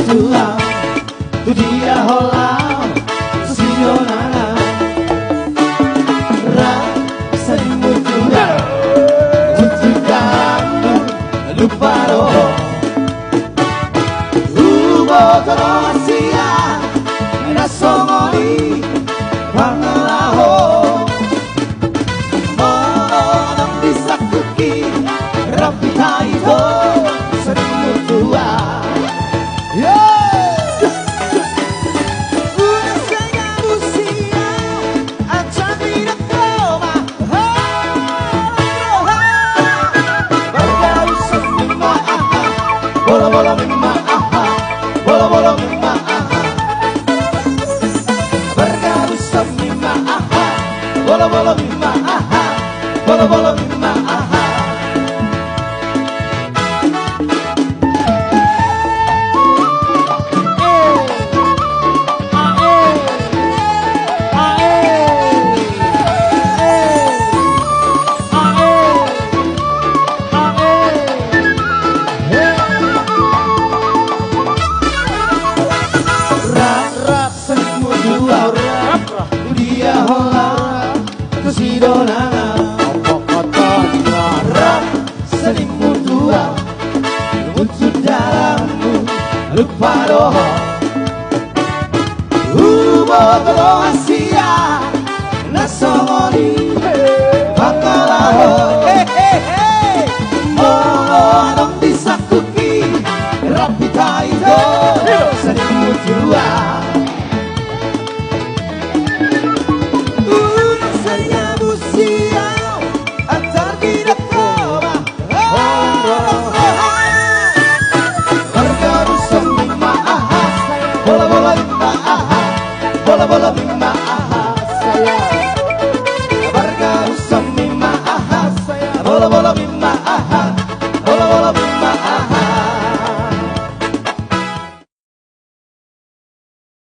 tua tu dia holau sidonana ra salimu tua tu kamu lupa roho ubo torosia nasongoni pangalaho monong disakuki rapi taito salimu tua Bolo bolo mimma aha, bolo bolo mimma aha. Bergarusa mimma aha, bolo bolo mimma aha, bolo bolo mimma aha. Dia hola kesidonana rap selimu tua muncul dalammu lupa doa ubo tolo asia nasongoni pakalaho